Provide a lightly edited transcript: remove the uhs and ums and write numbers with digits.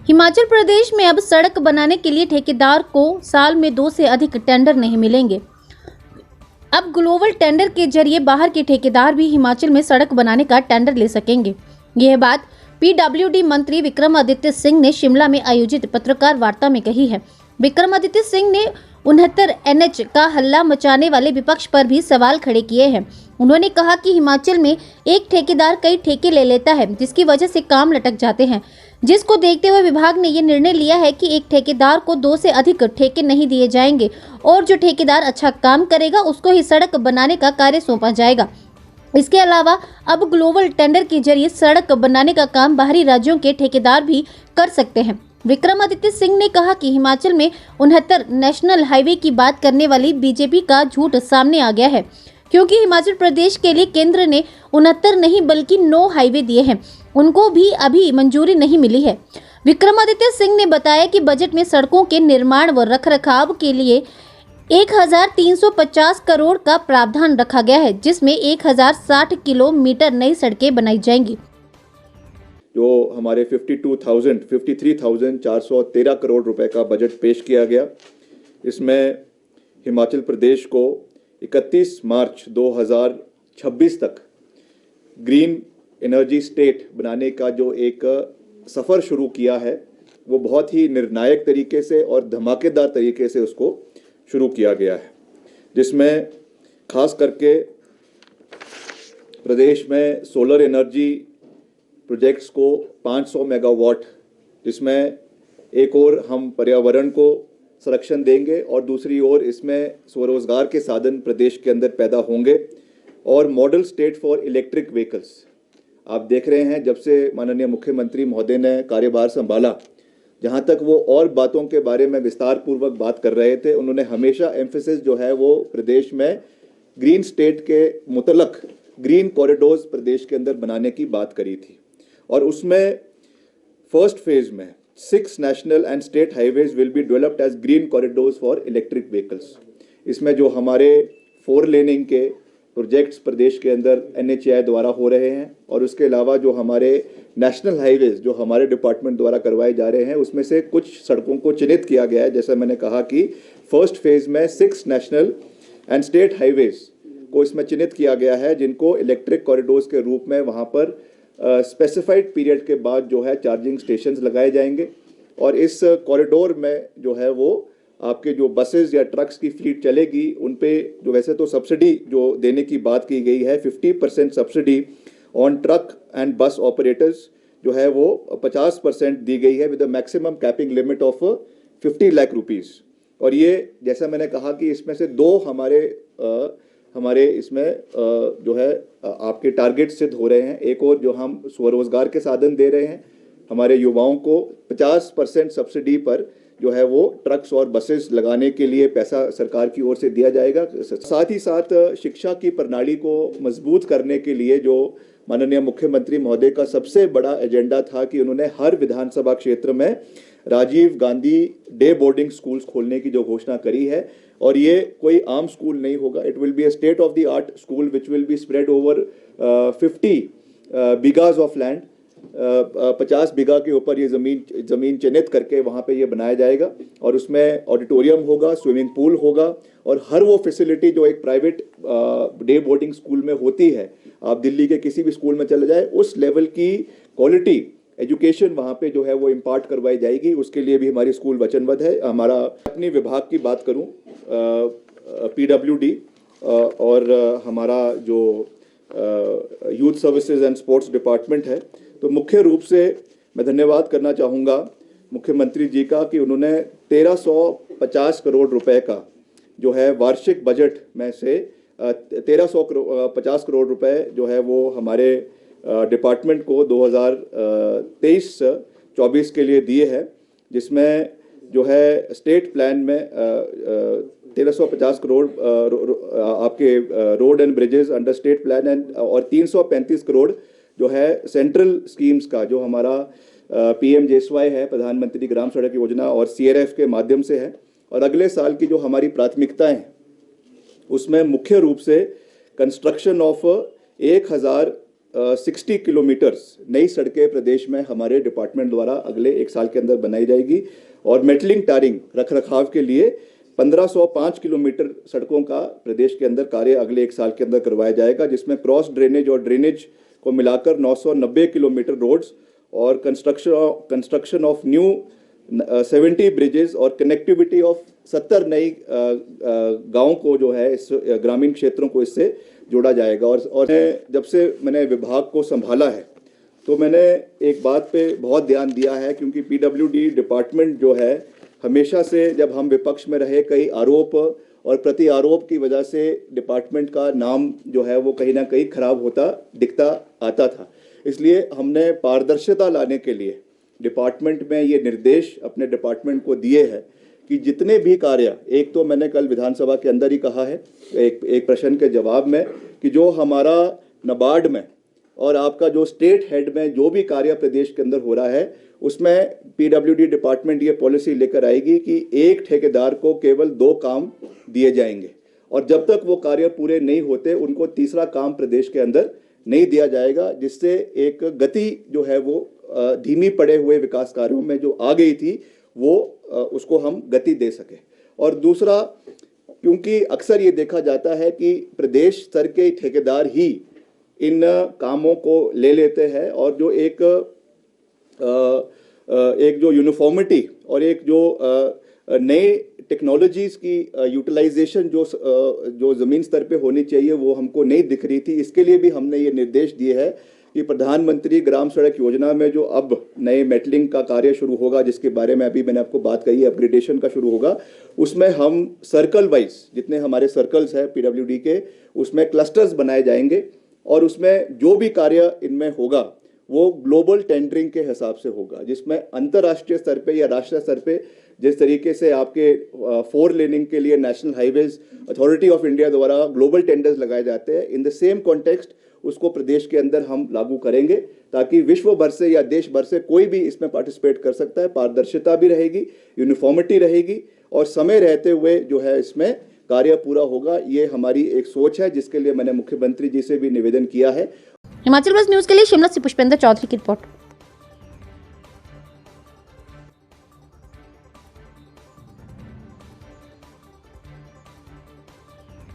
हिमाचल प्रदेश में अब सड़क बनाने के लिए ठेकेदार को साल में 2 से अधिक टेंडर नहीं मिलेंगे। अब ग्लोबल टेंडर के जरिए बाहर के ठेकेदार भी हिमाचल में सड़क बनाने का टेंडर ले सकेंगे। यह बात पीडब्ल्यूडी मंत्री विक्रमादित्य सिंह ने शिमला में आयोजित पत्रकार वार्ता में कही है। विक्रमादित्य सिंह ने 69 NH का हल्ला मचाने वाले विपक्ष पर भी सवाल खड़े किए हैं। उन्होंने कहा कि हिमाचल में एक ठेकेदार कई ठेके ले लेता है, जिसकी वजह से काम लटक जाते हैं, जिसको देखते हुए विभाग ने ये निर्णय लिया है कि एक ठेकेदार को 2 से अधिक ठेके नहीं दिए जाएंगे और जो ठेकेदार अच्छा काम करेगा उसको ही सड़क बनाने का कार्य सौंपा जाएगा। इसके अलावा अब ग्लोबल टेंडर के जरिए सड़क बनाने का काम बाहरी राज्यों के ठेकेदार भी कर सकते हैं। विक्रमादित्य सिंह ने कहा कि हिमाचल में 69 नेशनल हाईवे की बात करने वाली बीजेपी का झूठ सामने आ गया है, क्योंकि हिमाचल प्रदेश के लिए केंद्र ने 69 नहीं बल्कि 9 हाईवे दिए हैं, उनको भी अभी मंजूरी नहीं मिली है। विक्रमादित्य सिंह ने बताया कि बजट में सड़कों के निर्माण व रखरखाव के लिए 1350 करोड़ का प्रावधान रखा गया है, जिसमें 1060 किलोमीटर नई सड़कें बनाई जाएंगी। जो हमारे 53,413 करोड़ रुपए का बजट पेश किया गया, इसमें हिमाचल प्रदेश को 31 मार्च 2026 तक ग्रीन एनर्जी स्टेट बनाने का जो एक सफ़र शुरू किया है, वो बहुत ही निर्णायक तरीके से और धमाकेदार तरीके से उसको शुरू किया गया है, जिसमें खास करके प्रदेश में सोलर एनर्जी प्रोजेक्ट्स को 500 मेगावाट, जिसमें एक और हम पर्यावरण को संरक्षण देंगे और दूसरी ओर इसमें स्वरोजगार के साधन प्रदेश के अंदर पैदा होंगे। और model state for electric vehicles, आप देख रहे हैं जब से माननीय मुख्यमंत्री महोदय ने कार्यभार संभाला, जहां तक वो और बातों के बारे में विस्तार पूर्वक बात कर रहे थे, उन्होंने हमेशा एम्फेसिस जो है वो प्रदेश में ग्रीन स्टेट के मुतलक ग्रीन कॉरिडोर्स प्रदेश के अंदर बनाने की बात करी थी। और उसमें फर्स्ट फेज में 6 national and state highways will be developed as green corridors for electric vehicles. इसमें जो हमारे 4 लेनिंग के प्रोजेक्ट्स प्रदेश के अंदर NHAI द्वारा हो रहे हैं, और उसके अलावा जो हमारे नेशनल हाईवेज जो हमारे डिपार्टमेंट द्वारा करवाए जा रहे हैं, उसमें से कुछ सड़कों को चिन्हित किया गया है। जैसा मैंने कहा कि फर्स्ट फेज में 6 नेशनल एंड स्टेट हाईवेज को इसमें चिन्हित किया गया है, जिनको इलेक्ट्रिक कॉरिडोर्स के रूप में वहाँ पर स्पेसिफाइड पीरियड के बाद जो है चार्जिंग स्टेशंस लगाए जाएंगे। और इस कॉरिडोर में जो है वो आपके जो बसेस या ट्रक्स की फ्लीट चलेगी, उन पे जो वैसे तो सब्सिडी जो देने की बात की गई है, 50% subsidy on truck and bus operators जो है वो 50% दी गई है, with a maximum capping limit of 50 lakh rupees. और ये जैसा मैंने कहा कि इसमें से 2 हमारे इसमें जो है आपके टारगेट सिद्ध हो रहे हैं। एक और जो हम स्वरोजगार के साधन दे रहे हैं, हमारे युवाओं को 50% सब्सिडी पर जो है वो ट्रक्स और बसेस लगाने के लिए पैसा सरकार की ओर से दिया जाएगा। साथ ही साथ शिक्षा की प्रणाली को मजबूत करने के लिए जो माननीय मुख्यमंत्री महोदय का सबसे बड़ा एजेंडा था कि उन्होंने हर विधानसभा क्षेत्र में Rajiv Gandhi day boarding schools खोलने की जो घोषणा करी है। और ये कोई आम स्कूल नहीं होगा, it will be a state of the art school which will be spread over 50 bighas of land. 50 bigha के ऊपर ये ज़मीन चिन्हित करके वहाँ पे ये बनाया जाएगा, और उसमें ऑडिटोरियम होगा, स्विमिंग पूल होगा, और हर वो फैसिलिटी जो एक प्राइवेट डे बोर्डिंग स्कूल में होती है, आप दिल्ली के किसी भी स्कूल में चले जाए, उस लेवल की क्वालिटी एजुकेशन वहाँ पे जो है वो इम्पार्ट करवाई जाएगी। उसके लिए भी हमारी स्कूल वचनबद्ध है। हमारा अपनी विभाग की बात करूँ, PWD और हमारा जो youth services and sports department है, तो मुख्य रूप से मैं धन्यवाद करना चाहूँगा मुख्यमंत्री जी का कि उन्होंने 1350 करोड़ रुपए का जो है वार्षिक बजट में से 1350 करोड़ रुपए जो है वो हमारे डिपार्टमेंट को 2023-24 के लिए दिए हैं, जिसमें जो है स्टेट प्लान में 1350 करोड़ आपके road and bridges under state plan and, और 335 करोड़ जो है सेंट्रल स्कीम्स का जो हमारा PMJSY है, प्रधानमंत्री ग्राम सड़क योजना, और CRF के माध्यम से है। और अगले साल की जो हमारी प्राथमिकताएं हैं उसमें मुख्य रूप से कंस्ट्रक्शन ऑफ 1000 60 किलोमीटर्स नई सड़कें प्रदेश में हमारे डिपार्टमेंट द्वारा अगले 1 साल के अंदर बनाई जाएगी और मेटलिंग टारिंग रखरखाव के लिए 1505 किलोमीटर सड़कों का प्रदेश के अंदर कार्य अगले 1 साल के अंदर करवाया जाएगा, जिसमें क्रॉस ड्रेनेज और ड्रेनेज को मिलाकर 990 किलोमीटर रोड्स और कंस्ट्रक्शन ऑफ न्यू 70 ब्रिजेस और कनेक्टिविटी ऑफ 70 नई गाँव को जो है इस ग्रामीण क्षेत्रों को इससे जोड़ा जाएगा। और जब से मैंने विभाग को संभाला है तो मैंने एक बात पे बहुत ध्यान दिया है, क्योंकि पीडब्ल्यूडी डिपार्टमेंट जो है हमेशा से, जब हम विपक्ष में रहे, कई आरोप और प्रति आरोप की वजह से डिपार्टमेंट का नाम जो है वो कहीं ना कहीं खराब होता दिखता आता था। इसलिए हमने पारदर्शिता लाने के लिए डिपार्टमेंट में ये निर्देश अपने डिपार्टमेंट को दिए हैं कि जितने भी कार्य, एक तो मैंने कल विधानसभा के अंदर ही कहा है एक प्रश्न के जवाब में, कि जो हमारा नाबार्ड में और आपका जो स्टेट हेड में जो भी कार्य प्रदेश के अंदर हो रहा है, उसमें पीडब्ल्यूडी डिपार्टमेंट ये पॉलिसी लेकर आएगी कि एक ठेकेदार को केवल 2 काम दिए जाएंगे और जब तक वो कार्य पूरे नहीं होते उनको तीसरा काम प्रदेश के अंदर नहीं दिया जाएगा, जिससे एक गति जो है वो धीमी पड़े हुए विकास कार्यों में जो आ गई थी वो उसको हम गति दे सके। और दूसरा, क्योंकि अक्सर ये देखा जाता है कि प्रदेश स्तर के ठेकेदार ही इन कामों को ले लेते हैं और जो एक जो यूनिफॉर्मिटी और एक जो नए टेक्नोलॉजीज की यूटिलाइजेशन जो ज़मीन स्तर पे होनी चाहिए वो हमको नहीं दिख रही थी। इसके लिए भी हमने ये निर्देश दिए है कि प्रधानमंत्री ग्राम सड़क योजना में जो अब नए मेटलिंग का कार्य शुरू होगा, जिसके बारे में अभी मैंने आपको बात कही है, अपग्रेडेशन का शुरू होगा, उसमें हम सर्कल वाइज जितने हमारे सर्कल्स हैं पीडब्ल्यूडी के, उसमें क्लस्टर्स बनाए जाएंगे और उसमें जो भी कार्य इनमें होगा वो ग्लोबल टेंडरिंग के हिसाब से होगा, जिसमें अंतर्राष्ट्रीय स्तर पे या राष्ट्रीय स्तर पे जिस तरीके से आपके 4 लेनिंग के लिए national highways authority of India द्वारा ग्लोबल टेंडर्स लगाए जाते हैं, इन द सेम कॉन्टेक्स्ट उसको प्रदेश के अंदर हम लागू करेंगे ताकि विश्व भर से या देश भर से कोई भी इसमें पार्टिसिपेट कर सकता है। पारदर्शिता भी रहेगी, यूनिफॉर्मिटी रहेगी और समय रहते हुए जो है इसमें कार्य पूरा होगा। ये हमारी एक सोच है जिसके लिए मैंने मुख्यमंत्री जी से भी निवेदन किया है। हिमाचल बस न्यूज के लिए शिमला से पुष्पेंद्र चौधरी की रिपोर्ट।